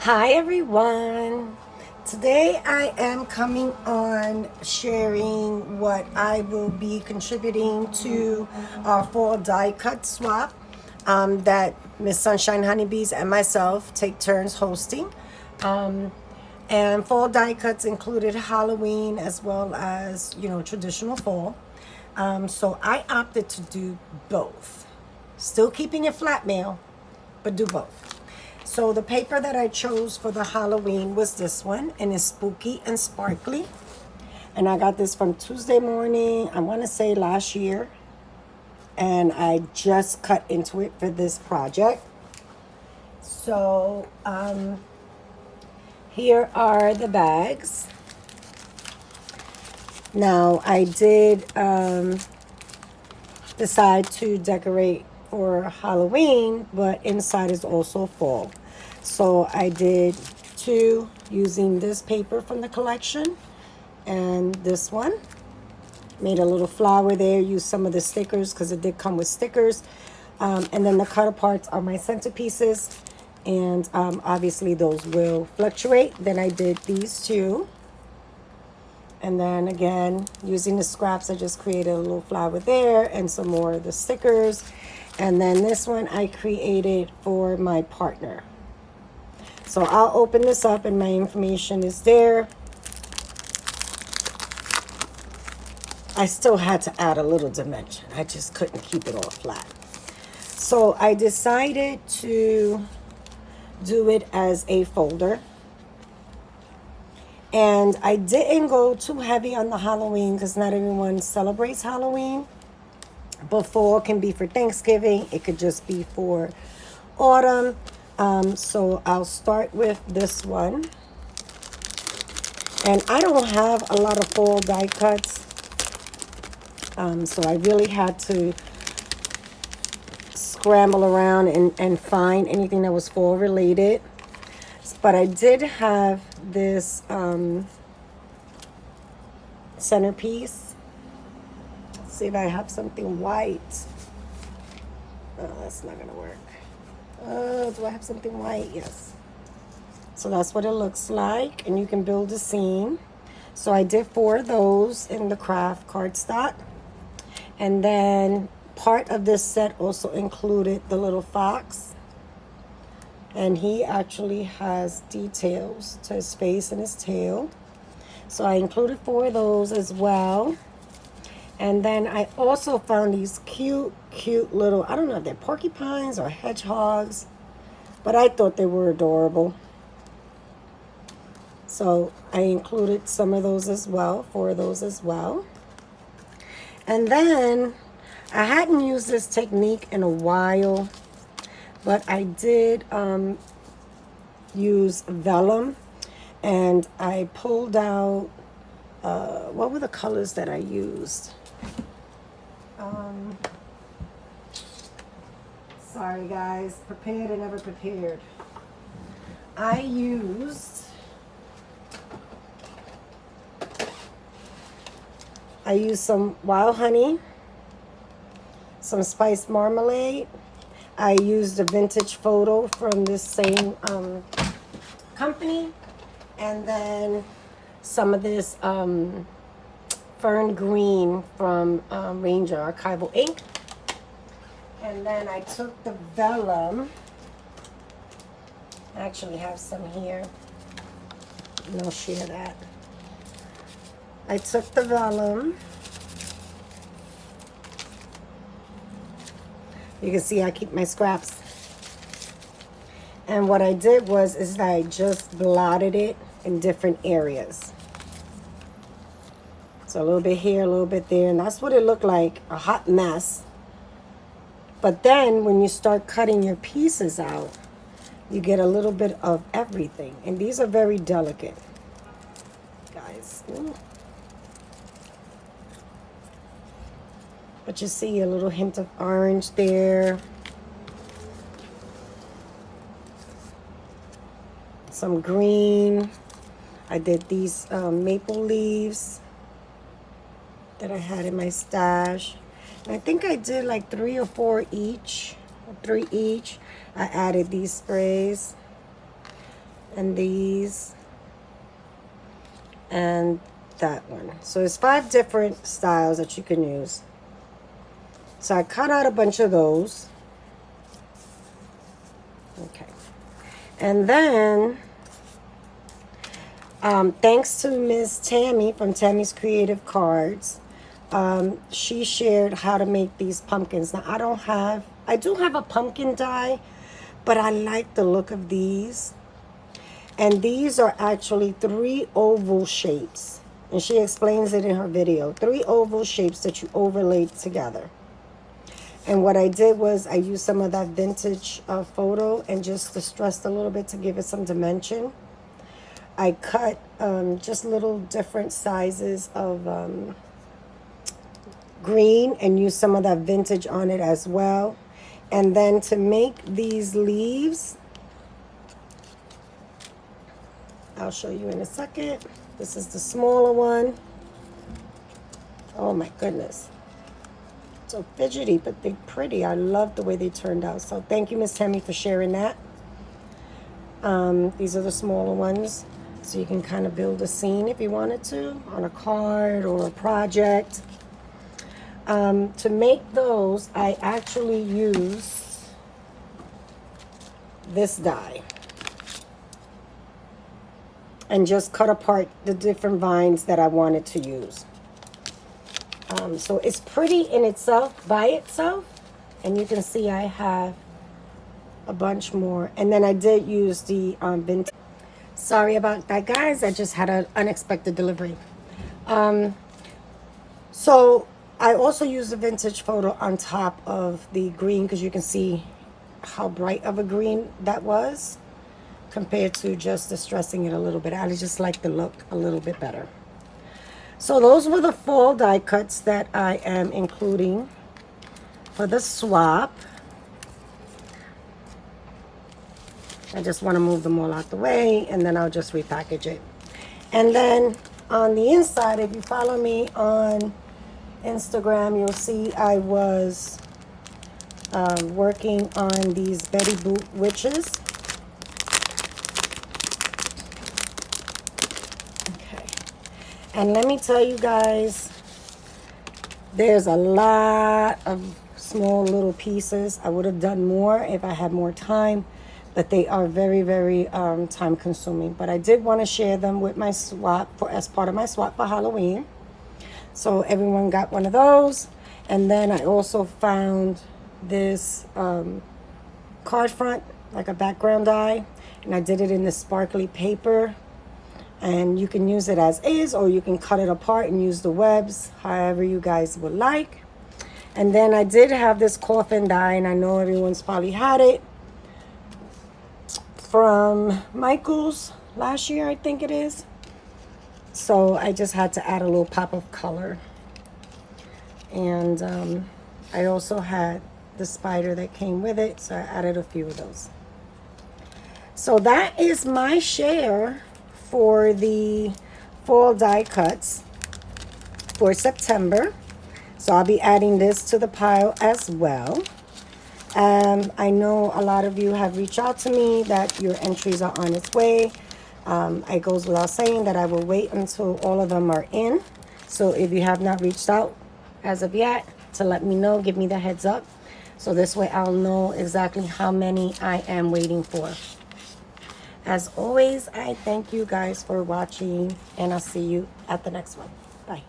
Hi everyone. Today I am coming on sharing what I will be contributing to our fall die cut swap that Miss Sunshine Honeybees and myself take turns hosting. Um, and fall die cuts included Halloween as well as, traditional fall. So I opted to do both. Still keeping it flat mail, but do both. So the paper that I chose for the Halloween was this one, and it's spooky and sparkly. And I got this from Tuesday morning, I want to say last year. And I just cut into it for this project. So here are the bags. Now I did decide to decorate for Halloween, but inside is also fall. So I did two using this paper from the collection and this one. Made a little flower there, used some of the stickers because it did come with stickers. And then the cut aparts are my centerpieces. And obviously those will fluctuate. Then I did these two. And then again, using the scraps, I just created a little flower there and some more of the stickers. And then this one I created for my partner. So I'll open this up and my information is there. I still had to add a little dimension. I just couldn't keep it all flat. So I decided to do it as a folder. And I didn't go too heavy on the Halloween because not everyone celebrates Halloween. But fall can be for Thanksgiving. It could just be for autumn. So I'll start with this one. And I don't have a lot of fall die cuts. So I really had to scramble around and find anything that was fall related. But I did have this centerpiece. Let's see if I have something white. Oh, that's not gonna work. Do I have something white? Yes. So that's what it looks like, and you can build a scene. So I did 4 of those in the craft cardstock. And then part of this set also included the little fox. And he actually has details to his face and his tail. So I included 4 of those as well. And then I also found these cute little, I don't know if they're porcupines or hedgehogs, but I thought they were adorable. So I included some of those as well, 4 of those as well. And then I hadn't used this technique in a while, but I did use vellum, and I pulled out, what were the colors that I used? Sorry guys, prepared and never prepared. I used some wild honey, some spiced marmalade. I used a vintage photo from this same company, and then some of this fern green from Ranger Archival Ink. And then I took the vellum. I actually have some here, and I'll share that. I took the vellum. You can see I keep my scraps. And what I did is I just blotted it in different areas. So a little bit here, a little bit there, and that's what it looked like, a hot mess. But then when you start cutting your pieces out, you get a little bit of everything. And these are very delicate, guys. Ooh. But you see a little hint of orange there. Some green. I did these maple leaves that I had in my stash. And I think I did like 3 or 4 each, or 3 each. I added these sprays. and these, and that one. So there's 5 different styles that you can use. So I cut out a bunch of those. Okay. And then, thanks to Miss Tammy from Tammy's Creative Cards, she shared how to make these pumpkins. Now, I do have a pumpkin die, but I like the look of these. And these are actually 3 oval shapes. And she explains it in her video. 3 oval shapes that you overlaid together. And what I did was I used some of that vintage photo and just distressed a little bit to give it some dimension. I cut just little different sizes of green and used some of that vintage on it as well. And then to make these leaves, I'll show you in a second. This is the smaller one. Oh my goodness. So fidgety, but they're pretty. I love the way they turned out. So thank you, Miss Tammy, for sharing that. These are the smaller ones. So you can kind of build a scene if you wanted to on a card or a project. To make those, I actually used this die. And just cut apart the different vines that I wanted to use. So it's pretty in itself, by itself. And you can see I have a bunch more. And then I did use the vintage. Sorry about that, guys. I just had an unexpected delivery. So I also used the vintage photo on top of the green because you can see how bright of a green that was compared to just distressing it a little bit. I just like the look a little bit better. So those were the fall die cuts that I am including for the swap. I just want to move them all out the way and then I'll just repackage it. And then on the inside, if you follow me on Instagram, you'll see I was working on these Betty Boop witches. And let me tell you guys, there's a lot of small little pieces. I would have done more if I had more time, but they are very, very time consuming. But I did want to share them with my swap as part of my swap for Halloween. So everyone got one of those. And then I also found this card front, like a background die. And I did it in this sparkly paper. And you can use it as is, or you can cut it apart and use the webs, however you guys would like. And then I did have this coffin die, and I know everyone's probably had it, from Michael's last year, I think it is. So I just had to add a little pop of color. And I also had the spider that came with it, so I added a few of those. So that is my share for the fall die cuts for September. So I'll be adding this to the pile as well. I know a lot of you have reached out to me that your entries are on its way. It goes without saying that I will wait until all of them are in. So if you have not reached out as of yet, to let me know, give me the heads up. So this way I'll know exactly how many I am waiting for. As always, I thank you guys for watching, and I'll see you at the next one. Bye.